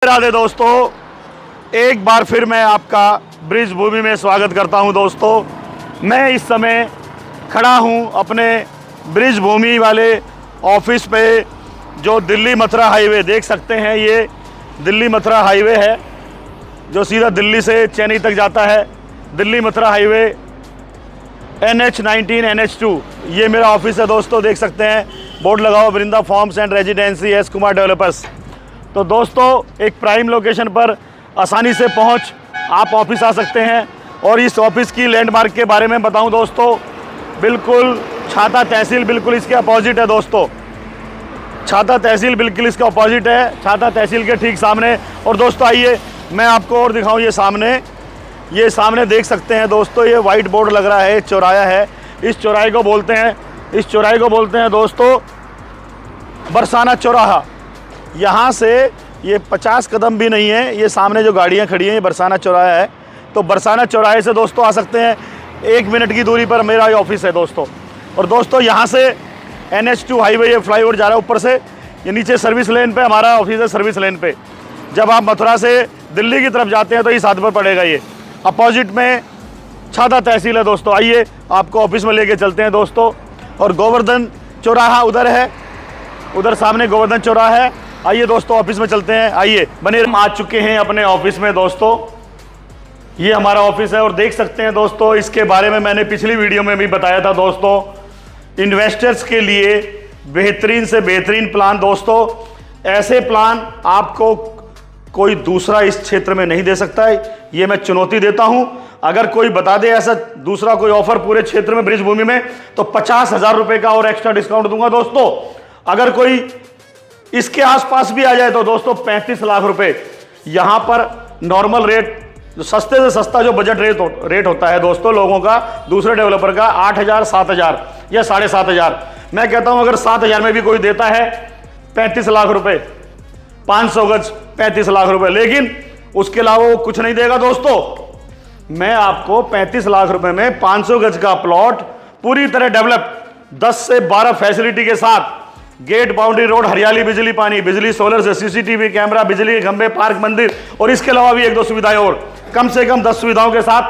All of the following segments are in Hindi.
राधे दोस्तों, एक बार फिर मैं आपका ब्रिज भूमि में स्वागत करता हूं। दोस्तों, मैं इस समय खड़ा हूं अपने ब्रिज भूमि वाले ऑफिस पे, जो दिल्ली मथुरा हाईवे देख सकते हैं। ये दिल्ली मथुरा हाईवे है जो सीधा दिल्ली से चेन्नई तक जाता है। Delhi Mathura highway NH19 NH2 ये मेरा ऑफिस है दोस्तों। देख सकते हैं बोर्ड लगा हुआ, Vrinda farms and residency S Kumar developers. तो दोस्तों, एक प्राइम लोकेशन पर आसानी से पहुंच आप ऑफिस आ सकते हैं। और इस ऑफिस की लैंडमार्क के बारे में बताऊं दोस्तों, बिल्कुल छाता तहसील बिल्कुल इसके अपोजिट है दोस्तों। छाता तहसील बिल्कुल इसके अपोजिट है, छाता तहसील के ठीक सामने। और दोस्तों आइए मैं आपको और दिखाऊं, ये सामने देख सकते हैं दोस्तों, ये वाइट बोर्ड लग रहा है, चौराहा है। इस चौराहे को बोलते हैं दोस्तों बरसाना चौराहा। यहाँ से ये 50 कदम भी नहीं है, ये सामने जो गाड़ियाँ खड़ी हैं ये बरसाना चौराहा है। तो बरसाना चौराहे से दोस्तों आ सकते हैं, 1 मिनट की दूरी पर मेरा ये ऑफिस है दोस्तों। और दोस्तों यहाँ से NH2 हाईवे ये फ्लाईओवर जा रहा है ऊपर से, ये नीचे सर्विस लेन पे हमारा ऑफिस है। सर्विस लेन पे जब आप मथुरा से दिल्ली की तरफ जाते हैं तो इस हाथ पर पड़ेगा। ये अपोजिट में छाता तहसील है दोस्तों। आइए आपको ऑफिस में लेके चलते हैं दोस्तों। और गोवर्धन चौराहा उधर है, उधर सामने गोवर्धन चौराहा है। आइए दोस्तों ऑफिस में चलते हैं। आइए बने, हम आ चुके हैं अपने ऑफिस में दोस्तों। ये हमारा ऑफिस है और देख सकते हैं दोस्तों, इसके बारे में मैंने पिछली वीडियो में भी बताया था दोस्तों। इन्वेस्टर्स के लिए बेहतरीन से बेहतरीन प्लान दोस्तों। ऐसे प्लान आपको कोई दूसरा इस क्षेत्र में नहीं दे सकता है, ये मैं चुनौती देता हूं। अगर कोई बता दे ऐसा दूसरा कोई ऑफर पूरे क्षेत्र में ब्रिज भूमि में, तो 50,000 रुपए का और एक्स्ट्रा डिस्काउंट दूंगा दोस्तों। अगर कोई इसके आसपास भी आ जाए तो दोस्तों 35 लाख रुपए। यहां पर नॉर्मल रेट, जो सस्ते से सस्ता जो बजट रेट होता है दोस्तों लोगों का, दूसरे डेवलपर का 8,000 7,000 या 7,500। मैं कहता हूं अगर 7,000 में भी कोई देता है 35 लाख रुपए, 500 गज 35 लाख रुपए, लेकिन उसके अलावा वो कुछ नहीं देगा दोस्तों। मैं आपको 35 लाख रुपए में 500 गज का प्लॉट पूरी तरह डेवलप 10 से 12 फैसिलिटी के साथ, गेट, बाउंड्री, रोड, हरियाली, बिजली, पानी, बिजली, सोलर से CCTV कैमरा, बिजली के खंभे, पार्क, मंदिर और इसके अलावा भी 1-2 सुविधाएं और, कम से कम 10 सुविधाओं के साथ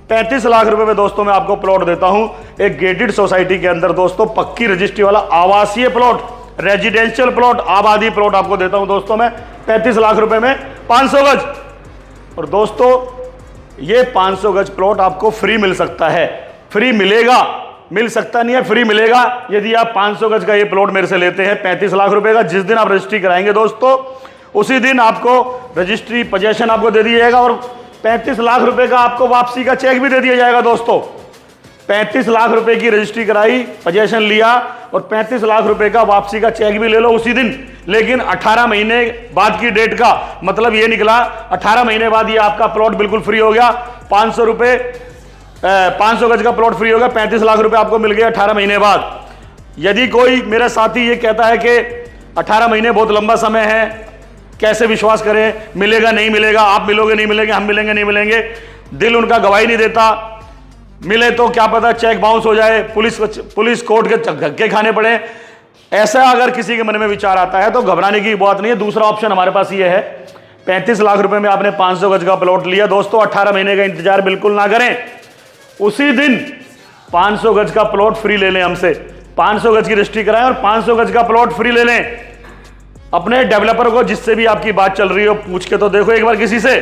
35 लाख रुपए में दोस्तों मैं आपको प्लॉट देता हूं। एक गेटेड सोसाइटी के अंदर दोस्तों, पक्की रजिस्ट्री वाला आवासीय प्लॉट, रेजिडेंशियल प्लॉट, आबादी प्लॉट आपको देता हूं दोस्तों मैं 35 लाख रुपए में 500 गज। और दोस्तों ये 500 गज प्लॉट आपको फ्री मिल सकता है। फ्री मिलेगा, मिल सकता नहीं है, फ्री मिलेगा यदि आप 500 गज का ये प्लॉट मेरे से लेते हैं 35 लाख रुपए का। जिस दिन आप रजिस्ट्री कराएंगे दोस्तों, उसी दिन आपको रजिस्ट्री पोजेशन आपको दे दिया जाएगा और 35 लाख रुपए का आपको वापसी का चेक भी दे दिया जाएगा दोस्तों। 35 लाख रुपए की रजिस्ट्री कराई, पोजेशन लिया और 35 लाख रुपए का वापसी का चेक भी ले लो उसी दिन। लेकिन 18 महीने बाद की डेट का मतलब ये निकला, 18 महीने बाद ये आपका प्लॉट बिल्कुल फ्री हो गया। 500 गज का प्लॉट फ्री हो गया, 35 लाख रुपए आपको मिल गया 18 महीने बाद। यदि कोई मेरा साथी ये कहता है कि 18 महीने बहुत लंबा समय है, कैसे विश्वास करें, मिलेगा नहीं मिलेगा, आप मिलोगे नहीं मिलेंगे, हम मिलेंगे नहीं मिलेंगे, दिल उनका गवाही नहीं देता, मिले तो क्या पता चेक बाउंस हो जाए, पुलिस कोर्ट के धक्के खाने पड़े, ऐसा अगर किसी के मन में विचार आता है तो घबराने की बात नहीं है। दूसरा ऑप्शन हमारे पास ये है, 35 लाख रुपए में आपने 500 गज का प्लॉट लिया दोस्तों, 18 महीने का इंतजार बिल्कुल ना करें, उसी दिन 500 गज का प्लॉट फ्री ले लें हमसे। 500 गज की रजिस्ट्री कराएं और 500 गज का प्लॉट फ्री ले लें। अपने डेवलपर को, जिससे भी आपकी बात चल रही हो, पूछ के तो देखो एक बार, किसी से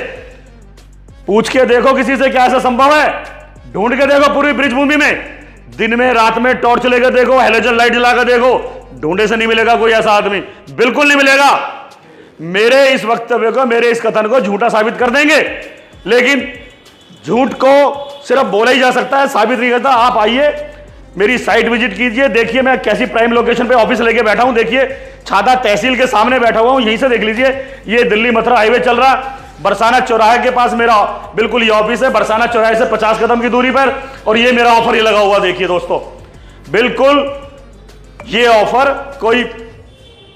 पूछ के देखो, किसी से क्या ऐसा संभव है, ढूंढ के देखो पूरी ब्रिज भूमि में, दिन में रात में टॉर्च लेकर देखो, हेलोजन लाइट जलाकर देखो, ढूंढे से नहीं मिलेगा कोई ऐसा आदमी, बिल्कुल नहीं मिलेगा। मेरे इस वक्तव्य को, मेरे इस कथन को झूठा साबित कर देंगे, लेकिन झूठ को सिर्फ बोला ही जा सकता है, साबित नहीं करता। आप आइए, मेरी साइट विजिट कीजिए, देखिए मैं कैसी प्राइम लोकेशन पे ऑफिस लेके बैठा हूं। देखिए छाता तहसील के सामने बैठा हुआ हूं, यहीं से देख लीजिए, ये दिल्ली मथुरा हाईवे चल रहा, बरसाना चौराहे के पास मेरा बिल्कुल ये ऑफिस है, बरसाना चौराहे से 50 कदम की दूरी पर। और ये मेरा ऑफर ये लगा हुआ देखिए दोस्तों, बिल्कुल ये ऑफर कोई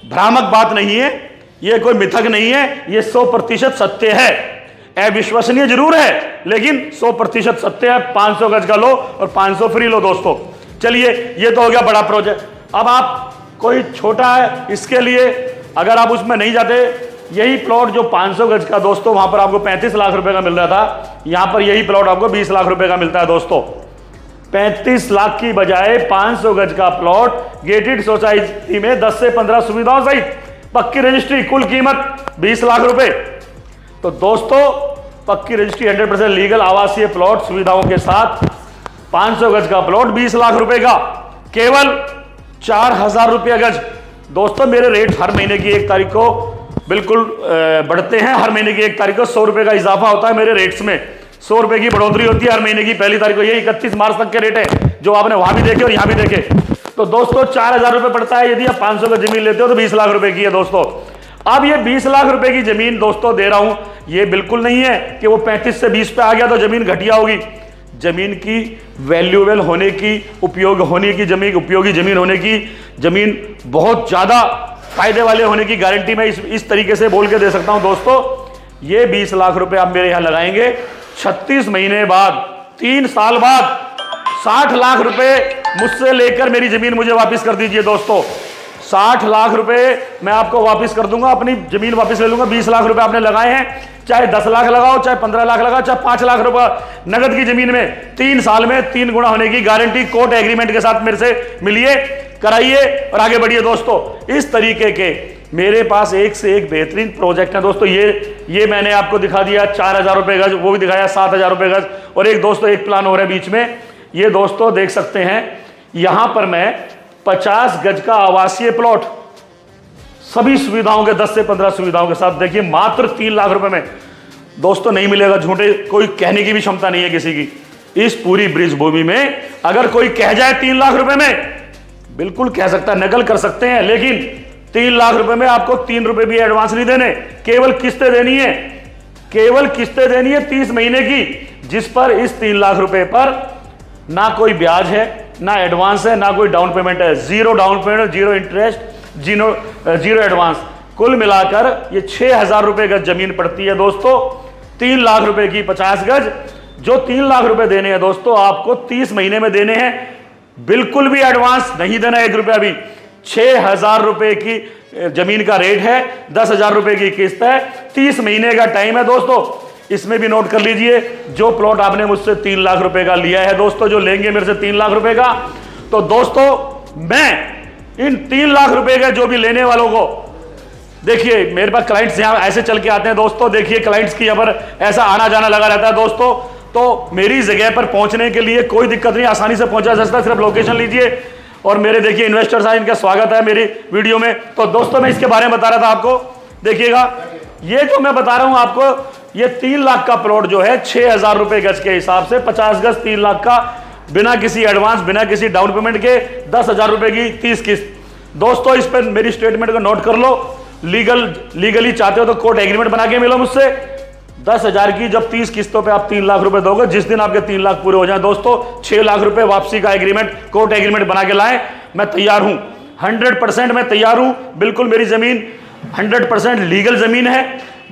भ्रामक बात नहीं है, ये कोई मिथक नहीं है, ये 100% सत्य है। अविश्वसनीय जरूर है लेकिन 100% सत्य है। 500 गज का लो और 500 फ्री लो दोस्तों। चलिए ये तो हो गया बड़ा प्रोजेक्ट। अब आप कोई छोटा है, इसके लिए अगर आप उसमें नहीं जाते यही प्लॉट जो 500 गज का दोस्तों वहां पर आपको 35 लाख रुपए का मिल रहा था, यहां पर यही प्लॉट आपको 20 लाख रुपए का मिलता है दोस्तों। 35 लाख की बजाय 500 गज का प्लॉट गेटेड सोसाइटी में 10 से 15 सुविधाओं सहित पक्की रजिस्ट्री, कुल कीमत 20 लाख रुपए। तो दोस्तों पक्की रजिस्ट्री 100% लीगल आवासीय प्लॉट सुविधाओं के साथ 500 गज का प्लॉट 20 लाख रुपए का, केवल 4000 रुपया गज। दोस्तों मेरे रेट हर महीने की 1 तारीख को बिल्कुल बढ़ते हैं। हर महीने की 1 तारीख को 100 रुपए का इजाफा होता है मेरे रेट्स में, 100 रुपए की बढ़ोतरी होती है हर महीने की पहली तारीख को। ये 31 मार्च तक के रेट है जो आपने वहां भी देखे और यहां भी देखे। तो दोस्तों 4000 रुपए पड़ता है यदि आप 500 का जमीन लेते हो तो 20 लाख रुपए की है दोस्तों। अब ये 20 लाख रुपए की जमीन दोस्तों दे रहा हूं, ये बिल्कुल नहीं है कि वो 35 से 20 पे आ गया तो जमीन घटिया होगी। जमीन की वैल्यूएबल होने की, उपयोग होने की जमीन, उपयोगी जमीन होने की, जमीन बहुत ज्यादा फायदे वाले होने की गारंटी मैं इस तरीके से बोल के दे सकता हूं दोस्तों। ये 20 लाख रुपए आप मेरे यहां लगाएंगे, 36 महीने बाद, 3 साल बाद 60 लाख रुपए मुझसे लेकर मेरी जमीन मुझे वापस कर दीजिए दोस्तों। 60 लाख रुपए मैं आपको वापस कर दूंगा, अपनी जमीन वापस ले लूंगा। 20 लाख रुपए आपने लगाए हैं, चाहे 10 लाख लगाओ, चाहे 15 लाख लगाओ, चाहे 5 लाख रुपए नगद की जमीन में 3 साल में 3 गुना होने की गारंटी कोर्ट एग्रीमेंट के साथ मेरे से मिलिए, कराइए और आगे बढ़िए दोस्तों। इस तरीके के मेरे पास एक से एक बेहतरीन प्रोजेक्ट है दोस्तों। ये मैंने आपको दिखा दिया 4000 रुपए गज, वो भी दिखाया 7000 रुपए गज, और एक दोस्तों एक प्लान हो रहा है बीच में। ये दोस्तों देख सकते हैं, यहां पर मैं 50 गज का आवासीय प्लॉट सभी सुविधाओं के 10 से 15 सुविधाओं के साथ, देखिए मात्र 3 लाख रुपए में दोस्तों नहीं मिलेगा। झूठे कोई कहने की भी क्षमता नहीं है किसी की। इस पूरी ब्रिज भूमि में अगर कोई कह जाए 3 लाख रुपए में, बिल्कुल कह सकता है, नकल कर सकते हैं, लेकिन 3 लाख रुपए में आपको 3 रुपए भी एडवांस नहीं देने, केवल किस्तें देनी है, केवल किस्तें देनी है 30 महीने की, जिस पर इस 3 लाख रुपए पर ना कोई ब्याज है, ना एडवांस है, ना कोई डाउन पेमेंट है। 0 डाउन पेमेंट, 0 इंटरेस्ट, 0 एडवांस। कुल मिलाकर ये 6000 रुपए गज जमीन पड़ती है दोस्तों। 3 लाख रुपए की 50 गज, जो 3 लाख रुपए देने हैं दोस्तों आपको 30 महीने में देने हैं, बिल्कुल भी एडवांस नहीं देना 1 रुपया भी। 6000 रुपए की जमीन का रेट है, 10,000 रुपए की किस्त है, 30 महीने का टाइम है दोस्तों। इसमें भी नोट कर लीजिए, जो प्लॉट आपने मुझसे 3 लाख रुपए का लिया है दोस्तों, जो लेंगे मेरे से 3 लाख रुपए का, तो दोस्तों मैं इन 3 लाख रुपए के जो भी लेने वालों को, देखिए मेरे पास क्लाइंट्स यहां ऐसे चल के आते हैं दोस्तों, देखिए क्लाइंट्स की यहां पर ऐसा आना जाना लगा रहता है दोस्तों। तो मेरी जगह पर पहुंचने के लिए कोई दिक्कत नहीं, आसानी से पहुंचा जा सकता है, सिर्फ लोकेशन लीजिए। और मेरे देखिए इन्वेस्टर्स हैं, इनका स्वागत है मेरी वीडियो में। तो दोस्तों मैं इसके बारे में बता रहा था आपको, देखिएगा ये जो मैं बता रहा हूं आपको, ये 3 लाख का प्लॉट जो है 6000 रुपए गज के हिसाब से 50 गज 3 लाख का, बिना किसी एडवांस, बिना किसी डाउन पेमेंट के 10,000 रुपए की 30 किस्त। दोस्तों इस पर मेरी स्टेटमेंट को नोट कर लो, लीगली चाहते हो तो कोर्ट एग्रीमेंट बना के मिलो मुझसे। 10,000 की जब 30 किस्तों पे आप 3 लाख रुपए दोगे, जिस दिन आपके 3 लाख पूरे हो जाए दोस्तों, 6 लाख रुपए वापसी का एग्रीमेंट, कोर्ट एग्रीमेंट बना के लाए। मैं तैयार हूं, 100% मैं तैयार हूं। बिल्कुल मेरी जमीन 100% लीगल जमीन है,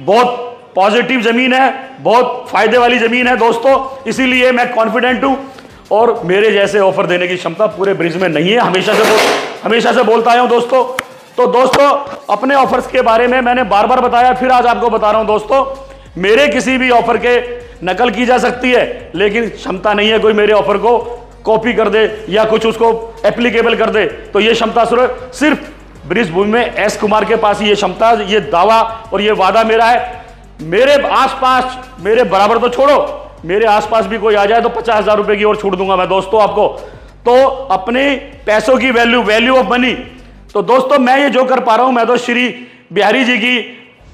बहुत पॉजिटिव जमीन है, बहुत फायदे वाली जमीन है दोस्तों, इसीलिए मैं कॉन्फिडेंट हूं। और मेरे जैसे ऑफर देने की क्षमता पूरे ब्रिज में नहीं है, हमेशा से बोलता आया हूं दोस्तों। तो दोस्तों अपने ऑफर्स के बारे में मैंने बार बार बताया, फिर आज आपको बता रहा हूं दोस्तों, मेरे किसी भी ऑफर के नकल की जा सकती है, लेकिन क्षमता नहीं है कोई मेरे ऑफर को कॉपी कर दे या कुछ उसको एप्लीकेबल कर दे। तो ये क्षमता सिर्फ ब्रिज भूमि में एस कुमार के पास ही ये क्षमता, ये दावा और ये वादा मेरा है। मेरे आसपास, मेरे बराबर तो छोड़ो, मेरे आसपास भी कोई आ जाए तो 50,000 रुपए की और छूट दूंगा मैं दोस्तों आपको। तो अपने पैसों की वैल्यू ऑफ मनी। तो दोस्तों मैं ये जो कर पा रहा हूं, मैं तो श्री बिहारी जी की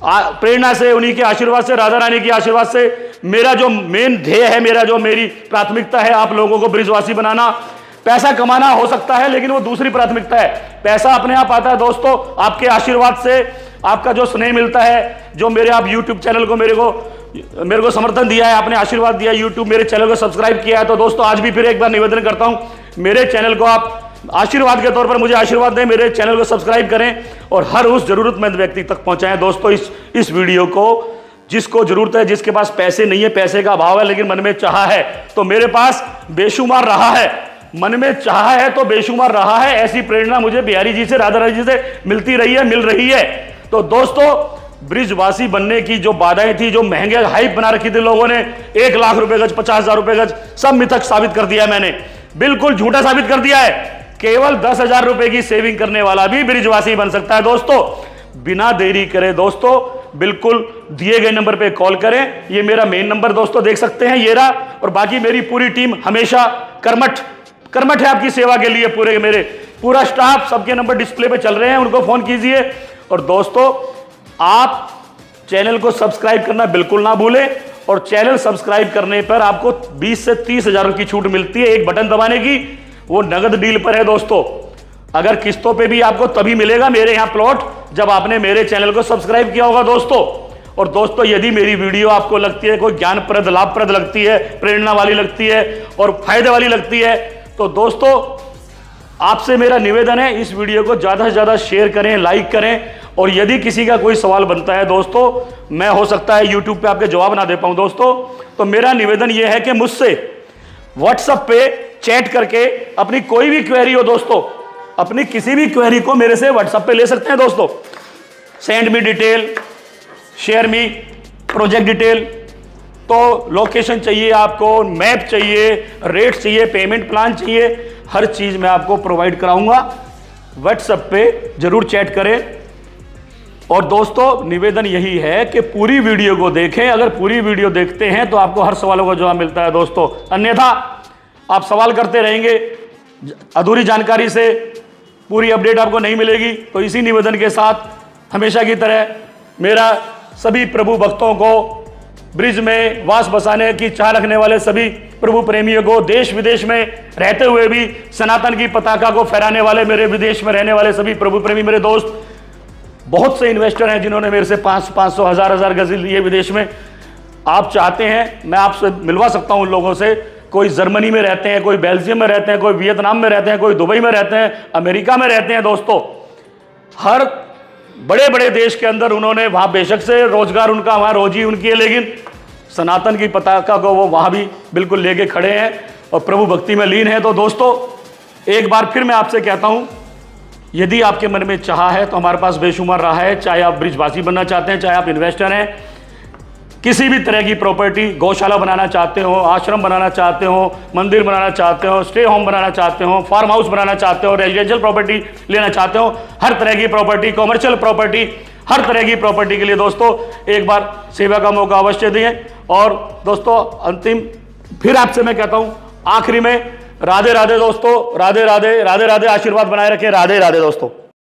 प्रेरणा से, उन्हीं के आशीर्वाद से, राधा रानी के आशीर्वाद से, मेरा जो मेन ध्येय है, मेरी प्राथमिकता है आप लोगों को ब्रिजवासी बनाना। पैसा कमाना हो सकता है लेकिन वो दूसरी प्राथमिकता है, पैसा अपने आप आता है दोस्तों, आपके आशीर्वाद से, आपका जो स्नेह मिलता है, जो मेरे आप यूट्यूब चैनल को मेरे को समर्थन दिया है, आपने आशीर्वाद दिया, यूट्यूब मेरे चैनल को सब्सक्राइब किया है। तो दोस्तों आज भी फिर एक बार निवेदन करता हूं, मेरे चैनल को आप आशीर्वाद के तौर पर मुझे आशीर्वाद दें, मेरे चैनल को सब्सक्राइब करें और हर उस जरूरतमंद व्यक्ति तक पहुंचाएं दोस्तों इस वीडियो को, जिसको जरूरत है, जिसके पास पैसे नहीं है, पैसे का अभाव है, लेकिन मन में चाह है तो मेरे पास बेशुमार रहा है, मन में चाह है तो बेशुमार रहा है। ऐसी प्रेरणा मुझे बिहारी जी से, राधा रानी जी से मिलती रही है, मिल रही है। तो दोस्तों ब्रिजवासी बनने की जो बाधाएं थी, जो महंगे हाइप बना रखी थी लोगों ने, 1 लाख रुपए गज, 50,000 रुपए गज, सब मिथक साबित कर दिया है मैंने, बिल्कुल झूठा साबित कर दिया है। केवल 10,000 रुपए की सेविंग करने वाला भी ब्रिजवासी बन सकता है दोस्तों। बिना देरी करे दोस्तों, बिल्कुल दिए गए नंबर पे कॉल करें। ये मेरा मेन नंबर दोस्तों देख सकते हैं, ये रहा। और बाकी मेरी पूरी टीम हमेशा कर्मठ है आपकी सेवा के लिए। पूरा स्टाफ, सबके नंबर डिस्प्ले पे चल रहे हैं, उनको फोन कीजिए। और दोस्तों, आप चैनल को सब्सक्राइब करना बिल्कुल ना भूलें। और चैनल सब्सक्राइब करने पर आपको 20 से 30,000 की छूट मिलती है एक बटन दबाने की, वो नगद डील पर है दोस्तों। अगर किस्तों पे भी आपको तभी मिलेगा मेरे यहां प्लॉट, जब आपने मेरे चैनल को सब्सक्राइब किया होगा दोस्तों। और दोस्तों, यदि मेरी वीडियो आपको लगती है कोई ज्ञानप्रद, लाभप्रद लगती है, प्रेरणा वाली लगती है और फायदे वाली लगती है, तो दोस्तों आपसे मेरा निवेदन है, इस वीडियो को ज्यादा से ज्यादा शेयर करें, लाइक करें। और यदि किसी का कोई सवाल बनता है दोस्तों, मैं हो सकता है यूट्यूब पे आपके जवाब ना दे पाऊं दोस्तों, तो मेरा निवेदन यह है कि मुझसे व्हाट्सएप पे चैट करके अपनी कोई भी क्वेरी हो दोस्तों, अपनी किसी भी क्वेरी को मेरे से व्हाट्सएप पे ले सकते हैं दोस्तों। Send me detail, share me project detail. तो लोकेशन चाहिए आपको, मैप चाहिए, रेट चाहिए, पेमेंट प्लान चाहिए, हर चीज मैं आपको प्रोवाइड कराऊंगा। व्हाट्सएप पे जरूर चैट करें। और दोस्तों, निवेदन यही है कि पूरी वीडियो को देखें। अगर पूरी वीडियो देखते हैं तो आपको हर सवालों का जवाब मिलता है दोस्तों, अन्यथा आप सवाल करते रहेंगे, अधूरी जानकारी से पूरी अपडेट आपको नहीं मिलेगी। तो इसी निवेदन के साथ हमेशा की तरह मेरा सभी प्रभु भक्तों को, ब्रिज में वास बसाने की चाह रखने वाले सभी प्रभु प्रेमियों को, देश विदेश में रहते हुए भी सनातन की पताका को फहराने वाले मेरे विदेश में रहने वाले सभी प्रभु प्रेमी मेरे दोस्त, बहुत से इन्वेस्टर हैं जिन्होंने मेरे से 500, 1000 गज लिए विदेश में। आप चाहते हैं मैं आपसे मिलवा सकता हूं उन लोगों से। कोई जर्मनी में रहते हैं, कोई बेल्जियम में रहते हैं, कोई वियतनाम में रहते हैं, कोई दुबई में रहते हैं, अमेरिका में रहते हैं दोस्तों। हर बड़े बड़े देश के अंदर उन्होंने, वहां बेशक से रोजगार उनका, वहां रोजी उनकी है, लेकिन सनातन की पताका को वो वहां भी बिल्कुल लेके खड़े हैं और प्रभु भक्ति में लीन है। तो दोस्तों, एक बार फिर मैं आपसे कहता हूं, यदि आपके मन में चाह है तो हमारे पास बेशुमार राह है। चाहे आप ब्रिजवासी बनना चाहते हैं, चाहे आप इन्वेस्टर हैं, किसी भी तरह की प्रॉपर्टी, गौशाला बनाना चाहते हो, आश्रम बनाना चाहते हो, मंदिर बनाना चाहते हो, स्टे होम बनाना चाहते हो, फार्म हाउस बनाना चाहते हो, रेजिडेंशियल प्रॉपर्टी लेना चाहते हो, हर तरह की प्रॉपर्टी, कॉमर्शियल प्रॉपर्टी, हर तरह की प्रॉपर्टी के लिए दोस्तों एक बार सेवा का मौका अवश्य दें। और दोस्तों, अंतिम फिर आपसे मैं कहता हूं, आखिरी में राधे राधे दोस्तों, राधे राधे, राधे राधे, आशीर्वाद बनाए रखें, राधे राधे दोस्तों।